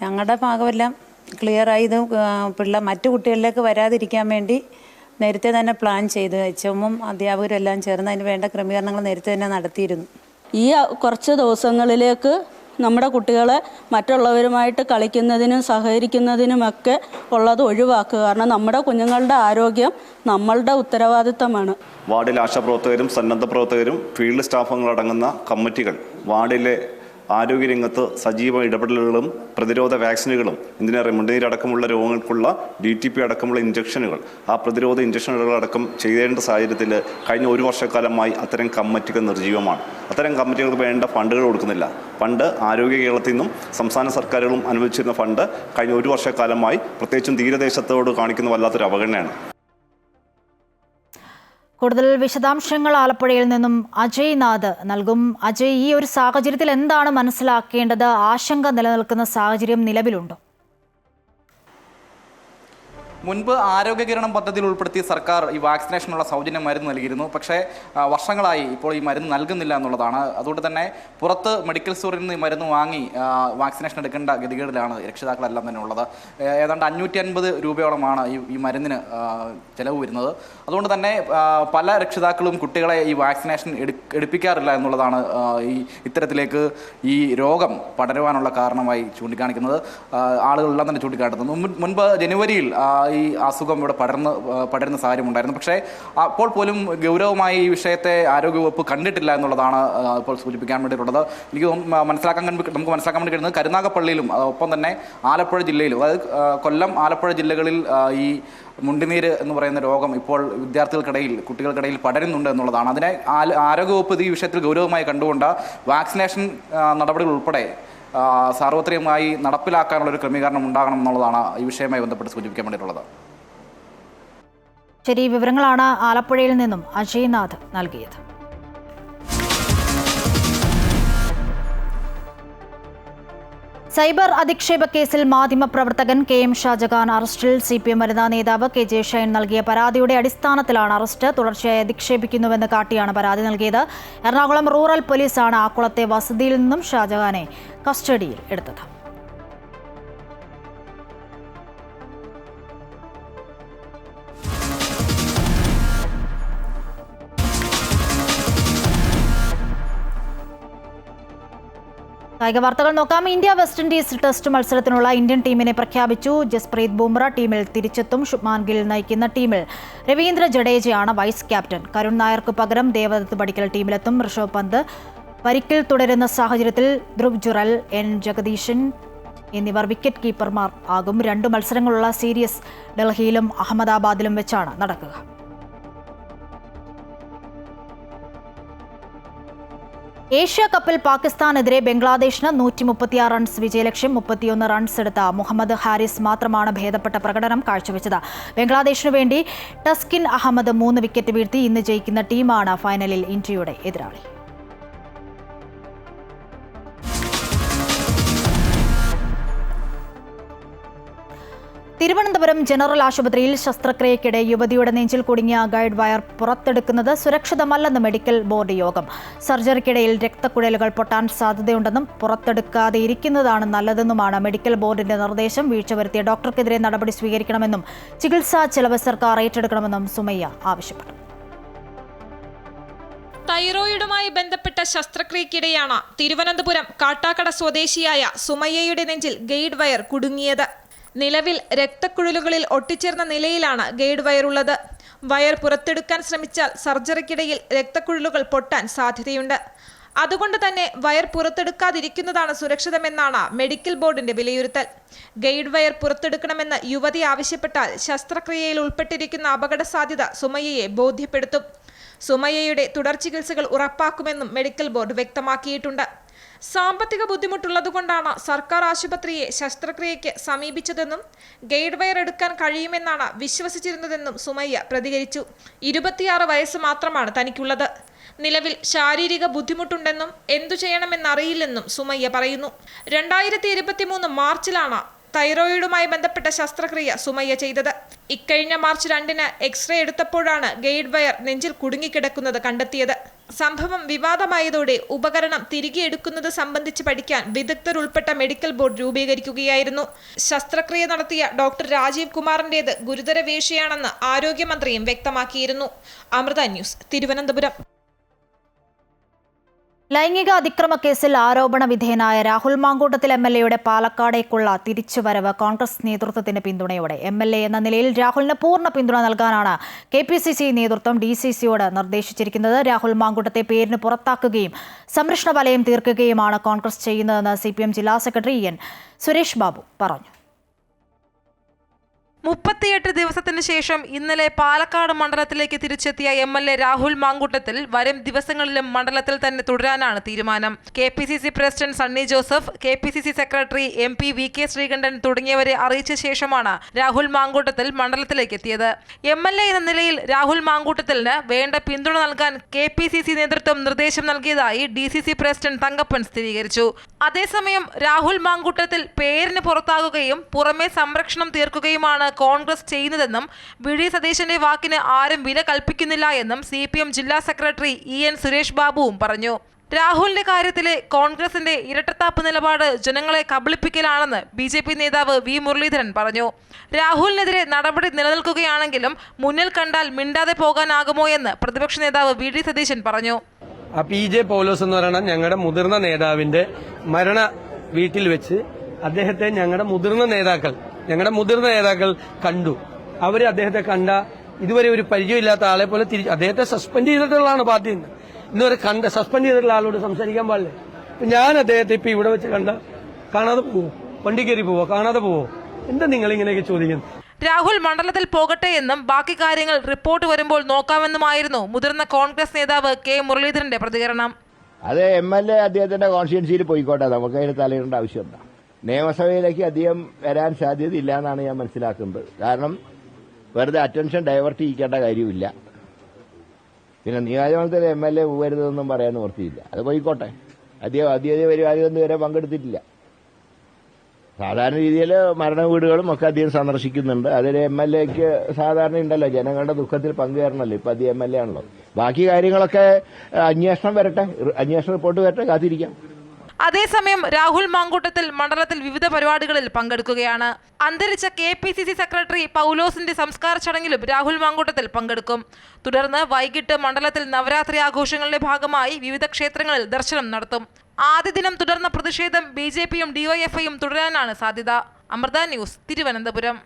ഞങ്ങളുടെ ഭാഗമെല്ലാം ക്ലിയറായി. ഇത് മറ്റു കുട്ടികളിലേക്ക് വരാതിരിക്കാൻ വേണ്ടി നേരത്തെ തന്നെ പ്ലാൻ ചെയ്ത് HM അധ്യാപകരും എല്ലാം ചേർന്ന് അതിന് വേണ്ട ക്രമീകരണങ്ങൾ നേരത്തെ തന്നെ നടത്തിയിരുന്നു. ഈ കുറച്ച് ദിവസങ്ങളിലേക്ക് നമ്മുടെ കുട്ടികളെ മറ്റുള്ളവരുമായിട്ട് കളിക്കുന്നതിനും സഹകരിക്കുന്നതിനുമൊക്കെ ഉള്ളത് ഒഴിവാക്കുക. കാരണം നമ്മുടെ കുഞ്ഞുങ്ങളുടെ ആരോഗ്യം നമ്മളുടെ ഉത്തരവാദിത്തമാണ്. വാർഡിലെ ആശാപ്രവർത്തകരും സന്നദ്ധ പ്രവർത്തകരും ഫീൽഡ് സ്റ്റാഫുകളടങ്ങുന്ന കമ്മിറ്റികൾ വാർഡിലെ ആരോഗ്യരംഗത്ത് സജീവ ഇടപെടലുകളും പ്രതിരോധ വാക്സിനുകളും എന്തിനേറെ മുൻനിരയടക്കമുള്ള രോഗങ്ങൾക്കുള്ള DTP അടക്കമുള്ള ഇഞ്ചക്ഷനുകൾ ആ പ്രതിരോധ ഇഞ്ചക്ഷനുകളടക്കം ചെയ്തേണ്ട സാഹചര്യത്തിൽ കഴിഞ്ഞ ഒരു വർഷക്കാലമായി അത്തരം കമ്മിറ്റികൾ നിർജ്ജീവമാണ്. അത്തരം കമ്മിറ്റികൾക്ക് വേണ്ട ഫണ്ടുകൾ കൊടുക്കുന്നില്ല. ഫണ്ട് ആരോഗ്യ കേരളത്തിൽ നിന്നും സംസ്ഥാന സർക്കാരുകളും അനുവദിച്ചിരുന്ന ഫണ്ട് കഴിഞ്ഞ ഒരു വർഷക്കാലമായി പ്രത്യേകിച്ചും തീരദേശത്തോട് കാണിക്കുന്ന വല്ലാത്തൊരു അവഗണനയാണ്. കൂടുതൽ വിശദാംശങ്ങൾ ആലപ്പുഴയിൽ നിന്നും അജയ് നാഥ് നൽകും. അജയ്, ഈ ഒരു സാഹചര്യത്തിൽ എന്താണ് മനസ്സിലാക്കേണ്ടത്? ആശങ്ക നിലനിൽക്കുന്ന സാഹചര്യം നിലവിലുണ്ടോ? മുൻപ് ആരോഗ്യ കിരണം പദ്ധതിയിൽ ഉൾപ്പെടുത്തി സർക്കാർ ഈ വാക്സിനേഷനുള്ള സൗജന്യ മരുന്ന് നൽകിയിരുന്നു. പക്ഷേ വർഷങ്ങളായി ഇപ്പോൾ ഈ മരുന്ന് നൽകുന്നില്ല എന്നുള്ളതാണ്. അതുകൊണ്ട് തന്നെ പുറത്ത് മെഡിക്കൽ സ്റ്റോറിൽ നിന്ന് ഈ മരുന്ന് വാങ്ങി വാക്സിനേഷൻ എടുക്കേണ്ട ഗതികേടിലാണ് രക്ഷിതാക്കളെല്ലാം തന്നെ ഉള്ളത്. ഏതാണ്ട് 550 രൂപയോളമാണ് ഈ മരുന്നിന് ചിലവ് വരുന്നത്. അതുകൊണ്ട് തന്നെ പല രക്ഷിതാക്കളും കുട്ടികളെ ഈ വാക്സിനേഷൻ എടുപ്പിക്കാറില്ല എന്നുള്ളതാണ് ഇത്തരത്തിലേക്ക് ഈ രോഗം പടരുവാനുള്ള കാരണമായി ചൂണ്ടിക്കാണിക്കുന്നത്. ആളുകളെല്ലാം തന്നെ ചൂണ്ടിക്കാട്ടുന്നത് മുൻപ് ജനുവരിയിൽ ഈ അസുഖം ഇവിടെ പടരുന്ന സാഹചര്യമുണ്ടായിരുന്നു. പക്ഷേ അപ്പോൾ പോലും ഗൗരവമായി ഈ വിഷയത്തെ ആരോഗ്യവകുപ്പ് കണ്ടിട്ടില്ല എന്നുള്ളതാണ് ഇപ്പോൾ സൂചിപ്പിക്കാൻ വേണ്ടിയിട്ടുള്ളത്. നമുക്ക് മനസ്സിലാക്കാൻ വേണ്ടി കഴിയുന്നത് കരുനാഗപ്പള്ളിയിലും ഒപ്പം തന്നെ ആലപ്പുഴ ജില്ലയിലും, അതായത് കൊല്ലം ആലപ്പുഴ ജില്ലകളിൽ ഈ മുണ്ടിനീര് എന്ന് പറയുന്ന രോഗം ഇപ്പോൾ കുട്ടികൾക്കിടയിൽ പടരുന്നുണ്ട് എന്നുള്ളതാണ്. അതിനെ ആരോഗ്യവകുപ്പ് ഈ വിഷയത്തിൽ ഗൗരവമായി കണ്ടുകൊണ്ട് വാക്സിനേഷൻ നടപടികൾ ഉൾപ്പെടെ സാർവത്രികമായി നടപ്പിലാക്കാനുള്ള ഒരു ക്രമീകരണം ഉണ്ടാകണം എന്നുള്ളതാണ് ഈ വിഷയവുമായി ബന്ധപ്പെട്ട് സൂചിപ്പിക്കാൻ വേണ്ടിയിട്ടുള്ളത്. ശരി, വിവരങ്ങളാണ് ആലപ്പുഴയിൽ നിന്നും അജയ് നാഥ് നൽകിയത്. സൈബർ അധിക്ഷേപ കേസിൽ മാധ്യമപ്രവർത്തകൻ KM ഷാജഹാൻ അറസ്റ്റിൽ. CPM വനിതാ നേതാവ് KJ ഷൈൻ നൽകിയ പരാതിയുടെ അടിസ്ഥാനത്തിലാണ് അറസ്റ്റ്. തുടർച്ചയായി അധിക്ഷേപിക്കുന്നുവെന്ന് കാട്ടിയാണ് പരാതി നൽകിയത്. എറണാകുളം റൂറൽ പോലീസാണ് ആക്കുളത്തെ വസതിയിൽ നിന്നും ഷാജഹാനെ കസ്റ്റഡിയിൽ എടുത്തത്. കായിക വാർത്തകൾ നോക്കാം. ഇന്ത്യ വെസ്റ്റ് ഇൻഡീസ് ടെസ്റ്റ് മത്സരത്തിനുള്ള ഇന്ത്യൻ ടീമിനെ പ്രഖ്യാപിച്ചു. ജസ്പ്രീത് ബുംറ ടീമിൽ തിരിച്ചെത്തും. ശുഭ്മാൻ ഗിൽ നയിക്കുന്ന ടീമിൽ രവീന്ദ്ര ജഡേജയാണ് വൈസ് ക്യാപ്റ്റൻ. കരുൺ നായർക്ക് പകരം ദേവദത്ത് പടിക്കൽ ടീമിലെത്തും. ഋഷഭ് പന്ത് പരിക്കിൽ തുടരുന്ന സാഹചര്യത്തിൽ ധ്രുവ് ജുറൽ, N ജഗദീശൻ എന്നിവർ വിക്കറ്റ് കീപ്പർമാർ ആകും. 2 മത്സരങ്ങളുള്ള സീരീസ് ഡൽഹിയിലും അഹമ്മദാബാദിലും വെച്ചാണ് നടക്കുക. ഏഷ്യ കപ്പിൽ പാകിസ്ഥാനെതിരെ ബംഗ്ലാദേശിന് 136 റൺസ് വിജയലക്ഷ്യം. 31 റൺസ് എടുത്ത മുഹമ്മദ് ഹാരിസ് മാത്രമാണ് ഭേദപ്പെട്ട പ്രകടനം കാഴ്ചവെച്ചത്. ബംഗ്ലാദേശിനു വേണ്ടി ടസ്കിൻ അഹമ്മദ് 3 വിക്കറ്റ് വീഴ്ത്തി. ഇന്ന് ജയിക്കുന്ന ടീമാണ് ഫൈനലിൽ ഇന്ത്യയുടെ എതിരാളി. തിരുവനന്തപുരം ജനറൽ ആശുപത്രിയിൽ ശസ്ത്രക്രിയയ്ക്കിടെ യുവതിയുടെ നെഞ്ചിൽ കുടുങ്ങിയ ഗൈഡ് വയർ പുറത്തെടുക്കുന്നത് സുരക്ഷിതമല്ലെന്ന് മെഡിക്കൽ ബോർഡ് യോഗം. സർജറിക്കിടയിൽ രക്തക്കുഴലുകൾ പൊട്ടാൻ സാധ്യതയുണ്ടെന്നും പുറത്തെടുക്കാതെ ഇരിക്കുന്നതാണ് നല്ലതെന്നുമാണ് മെഡിക്കൽ ബോർഡിന്റെ നിർദ്ദേശം. വീഴ്ച വരുത്തിയ ഡോക്ടർക്കെതിരെ നടപടി സ്വീകരിക്കണമെന്നും ചികിത്സാ ചെലവ് സർക്കാർ ഏറ്റെടുക്കണമെന്നും സുമയ്യ ആവശ്യപ്പെട്ടു. തൈറോയിഡുമായി ബന്ധപ്പെട്ട ശസ്ത്രക്രിയയ്ക്കിടെയാണ് തിരുവനന്തപുരം കാട്ടാക്കട സ്വദേശിയായ സുമയ്യയുടെ നെഞ്ചിൽ ഗൈഡ് വയർ കുടുങ്ങിയത്. നിലവിൽ രക്തക്കുഴലുകളിൽ ഒട്ടിച്ചേർന്ന നിലയിലാണ് ഗൈഡ് വയറുള്ളത്. വയർ പുറത്തെടുക്കാൻ ശ്രമിച്ചാൽ സർജറിക്കിടയിൽ രക്തക്കുഴലുകൾ പൊട്ടാൻ സാധ്യതയുണ്ട്. അതുകൊണ്ട് തന്നെ വയർ പുറത്തെടുക്കാതിരിക്കുന്നതാണ് സുരക്ഷിതമെന്നാണ് മെഡിക്കൽ ബോർഡിന്റെ വിലയിരുത്തൽ. ഗൈഡ് വയർ പുറത്തെടുക്കണമെന്ന് യുവതി ആവശ്യപ്പെട്ടാൽ ശസ്ത്രക്രിയയിൽ ഉൾപ്പെട്ടിരിക്കുന്ന അപകട സാധ്യത സുമയ്യയെ ബോധ്യപ്പെടുത്തും. സുമയ്യയുടെ തുടർ ചികിത്സകൾ ഉറപ്പാക്കുമെന്നും മെഡിക്കൽ ബോർഡ് വ്യക്തമാക്കിയിട്ടുണ്ട്. സാമ്പത്തിക ബുദ്ധിമുട്ടുള്ളതുകൊണ്ടാണ് സർക്കാർ ആശുപത്രിയെ ശസ്ത്രക്രിയയ്ക്ക് സമീപിച്ചതെന്നും ഗൈഡ് വയർ എടുക്കാൻ കഴിയുമെന്നാണ് വിശ്വസിച്ചിരുന്നതെന്നും സുമയ്യ പ്രതികരിച്ചു. 26 വയസ്സ് മാത്രമാണ് തനിക്കുള്ളത്. നിലവിൽ ശാരീരിക ബുദ്ധിമുട്ടുണ്ടെന്നും എന്തു ചെയ്യണമെന്നറിയില്ലെന്നും സുമയ്യ പറയുന്നു. 2023 മാർച്ചിലാണ് തൈറോയിഡുമായി ബന്ധപ്പെട്ട ശസ്ത്രക്രിയ സുമയ്യ ചെയ്തത്. ഇക്കഴിഞ്ഞ മാർച്ച് 2-ന് എക്സ്റേ എടുത്തപ്പോഴാണ് ഗൈഡ് വയർ നെഞ്ചിൽ കുടുങ്ങിക്കിടക്കുന്നത് കണ്ടെത്തിയത്. സംഭവം വിവാദമായതോടെ ഉപകരണം തിരികെ എടുക്കുന്നത് സംബന്ധിച്ച് പഠിക്കാൻ വിദഗ്ധരുൾപ്പെട്ട മെഡിക്കൽ ബോർഡ് രൂപീകരിക്കുകയായിരുന്നു. ശസ്ത്രക്രിയ നടത്തിയ ഡോക്ടർ രാജീവ് കുമാറിന്റേത് ഗുരുതര വീഴ്ചയാണെന്ന് ആരോഗ്യമന്ത്രിയും വ്യക്തമാക്കിയിരുന്നു. അമൃത ന്യൂസ്, തിരുവനന്തപുരം. ലൈംഗിക അതിക്രമ കേസിൽ ആരോപണ വിധേയനായ രാഹുൽ മാങ്കൂട്ടത്തിൽ MLAയുടെ പാലക്കാടേക്കുള്ള തിരിച്ചുവരവ് കോൺഗ്രസ് നേതൃത്വത്തിന്റെ പിന്തുണയോടെ MLA എന്ന നിലയിൽ രാഹുലിന് പൂർണ്ണ പിന്തുണ നൽകാനാണ് KPCC നേതൃത്വം DCCയോട് നിർദ്ദേശിച്ചിരിക്കുന്നത്. രാഹുൽ മാങ്കൂട്ടത്തെ പേരിന് പുറത്താക്കുകയും സംരക്ഷണ വലയം തീർക്കുകയുമാണ് കോൺഗ്രസ് ചെയ്യുന്നതെന്ന് CPM ജില്ലാ സെക്രട്ടറി EN സുരേഷ് ബാബു പറഞ്ഞു. 38 ദിവസത്തിന് ശേഷം ഇന്നലെ പാലക്കാട് മണ്ഡലത്തിലേക്ക് തിരിച്ചെത്തിയ MLA രാഹുൽ മാങ്കൂട്ടത്തിൽ വരും ദിവസങ്ങളിലും മണ്ഡലത്തിൽ തന്നെ തുടരാനാണ് തീരുമാനം. KPCC president Sunny Joseph, KPCC secretary MP VK Sreekandan തുടങ്ങിയവരെ അറിയിച്ച ശേഷമാണ് രാഹുൽ മാങ്കൂട്ടത്തിൽ മണ്ഡലത്തിലേക്ക് എത്തിയത്. MLA എന്ന നിലയിൽ രാഹുൽ മാങ്കൂട്ടത്തിന് വേണ്ട പിന്തുണ നൽകാൻ KPCC നേതൃത്വം നിർദ്ദേശം നൽകിയതായി DCC പ്രസിഡന്റ് തങ്കപ്പൻ സ്ഥിരീകരിച്ചു. അതേസമയം രാഹുൽ മാങ്കൂട്ടത്തിൽ പേരിന് പുറത്താകുകയും പുറമെ സംരക്ഷണം തീർക്കുകയുമാണ് കോൺഗ്രസ് ചെയ്യുന്നതെന്നും വി.ഡി. സതീശന്റെ വാക്കിന് ആരും വില കൽപ്പിക്കുന്നില്ല എന്നും CPM ജില്ലാ സെക്രട്ടറി EN സുരേഷ് ബാബുവും പറഞ്ഞു. രാഹുലിന്റെ കാര്യത്തിലെ കോൺഗ്രസിന്റെ ഇരട്ടത്താപ്പ് നിലപാട് ജനങ്ങളെ കബളിപ്പിക്കലാണെന്ന് BJP നേതാവ് V. മുരളീധരൻ പറഞ്ഞു. രാഹുലിനെതിരെ നടപടി നിലനിൽക്കുകയാണെങ്കിലും മുന്നിൽ കണ്ടാൽ മിണ്ടാതെ പോകാനാകുമോ എന്ന് പ്രതിപക്ഷ നേതാവ് വി.ഡി. സതീശൻ പറഞ്ഞു. PJ പൗലോസ് എന്ന് പറയുന്ന ഞങ്ങളുടെ മുതിർന്ന നേതാവിന്റെ മരണ വീട്ടിൽ വെച്ച് അദ്ദേഹത്തെ ഞങ്ങളുടെ മുതിർന്ന നേതാക്കൾ കണ്ടു. അവർ അദ്ദേഹത്തെ കണ്ട ഇതുവരെ ഒരു പരിചയമില്ലാത്ത ആളെ പോലെ അദ്ദേഹത്തെ സസ്പെൻഡ് ചെയ്തിട്ടുള്ളതാണ് പാർട്ടിയിൽ നിന്ന്. ഇന്നുവരെ സസ്പെൻഡ് ചെയ്തിട്ടുള്ള ആളോട് സംസാരിക്കാൻ പാടില്ലേ? ഞാൻ അദ്ദേഹത്തെ ഇപ്പൊ ഇവിടെ വെച്ച് കാണാതെ പോവോ? വണ്ടി കയറി പോവോ? കാണാതെ പോവോ? എന്താ നിങ്ങൾ ഇങ്ങനെയൊക്കെ ചോദിക്കുന്നത്? രാഹുൽ മണ്ഡലത്തിൽ പോകട്ടെ എന്നും ബാക്കി കാര്യങ്ങൾ റിപ്പോർട്ട് വരുമ്പോൾ നോക്കാമെന്നുമായിരുന്നു മുതിർന്ന കോൺഗ്രസ് നേതാവ് K. മുരളീധരന്റെ പ്രതികരണം. അത് MLA അദ്ദേഹത്തിന്റെ കോൺസ്റ്റിറ്റ്യുവൻസിയിൽ പോയിക്കോട്ടെ, നമുക്ക് അതിന് തലയിടേണ്ട ആവശ്യമുണ്ട്. നിയമസഭയിലേക്ക് അധികം വരാൻ സാധ്യതയില്ല എന്നാണ് ഞാൻ മനസ്സിലാക്കുന്നത്. കാരണം വെറുതെ അറ്റൻഷൻ ഡൈവേർട്ട് ചെയ്യിക്കേണ്ട കാര്യമില്ല. പിന്നെ നിയോജകമണ്ഡലത്തിൽ MLA പോകരുതെന്നും പറയാൻ നിവൃത്തിയില്ല. അത് പോയിക്കോട്ടെ. അദ്ദേഹം പരിപാടിയൊന്നും വരെ പങ്കെടുത്തിട്ടില്ല. സാധാരണ രീതിയിൽ മരണ വീടുകളും ഒക്കെ അദ്ദേഹം സന്ദർശിക്കുന്നുണ്ട്. അതിൽ MLAക്ക് സാധാരണ ഉണ്ടല്ലോ, ജനങ്ങളുടെ ദുഃഖത്തിൽ പങ്കുചേരണമല്ലോ. ഇപ്പൊ അദ്ദേഹം MLA ആണല്ലോ. ബാക്കി കാര്യങ്ങളൊക്കെ അന്വേഷണം റിപ്പോർട്ട് വരട്ടെ, കാത്തിരിക്കാം. അതേസമയം രാഹുൽ മാങ്കൂട്ടത്തിൽ മണ്ഡലത്തിൽ വിവിധ പരിപാടികളിൽ പങ്കെടുക്കുകയാണ്. അന്തരിച്ച KPCC സെക്രട്ടറി പൗലോസിന്റെ സംസ്കാര ചടങ്ങിലും രാഹുൽ മാങ്കൂട്ടത്തിൽ പങ്കെടുക്കും. തുടർന്ന് വൈകിട്ട് മണ്ഡലത്തിൽ നവരാത്രി ആഘോഷങ്ങളുടെ ഭാഗമായി വിവിധ ക്ഷേത്രങ്ങളിൽ ദർശനം നടത്തും. ആദ്യ ദിനം തുടർന്ന പ്രതിഷേധം BJPയും DYFIയും തുടരാനാണ് സാധ്യത. അമൃത ന്യൂസ്, തിരുവനന്തപുരം.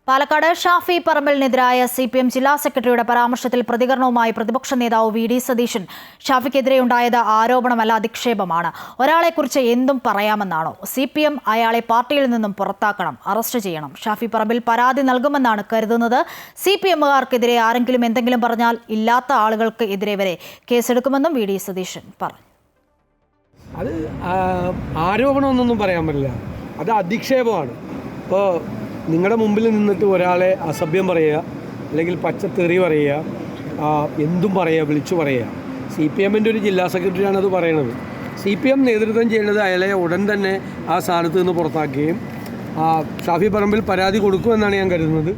പാലക്കാട് ഷാഫി പറമ്പലിനെതിരായ CPM ജില്ലാ സെക്രട്ടറിയുടെ പരാമർശത്തിൽ പ്രതികരണവുമായി പ്രതിപക്ഷ നേതാവ് V.D. സതീശൻ. ഷാഫിക്കെതിരെയുണ്ടായത് ആരോപണമല്ല, അധിക്ഷേപമാണ്. ഒരാളെക്കുറിച്ച് എന്തും പറയാമെന്നാണോ? CPM അയാളെ പാർട്ടിയിൽ നിന്നും പുറത്താക്കണം, അറസ്റ്റ് ചെയ്യണം. ഷാഫി പറമ്പിൽ പരാതി നൽകുമെന്നാണ് കരുതുന്നത്. CPMകാർക്കെതിരെ ആരെങ്കിലും എന്തെങ്കിലും പറഞ്ഞാൽ ഇല്ലാത്ത ആളുകൾക്ക് എതിരെ വരെ കേസെടുക്കുമെന്നും V.D. സതീശൻ പറഞ്ഞു. അത് ആരോപണമൊന്നും പറയാൻ പറ്റില്ല, അത് അധിക്ഷേപമാണ്. ഇപ്പോൾ നിങ്ങളുടെ മുമ്പിൽ നിന്നിട്ട് ഒരാളെ അസഭ്യം പറയുക, അല്ലെങ്കിൽ പച്ചത്തെറി പറയുക, എന്തും പറയുക, വിളിച്ചു പറയുക. CPMൻ്റെ ഒരു ജില്ലാ സെക്രട്ടറിയാണ് അത് പറയണത്. CPM നേതൃത്വം ചെയ്യേണ്ടത് അയാളെ ഉടൻ തന്നെ ആ സ്ഥാനത്ത് നിന്ന് പുറത്താക്കുകയും ഷാഫി പറമ്പിൽ പരാതി കൊടുക്കുമെന്നാണ് ഞാൻ കരുതുന്നത്.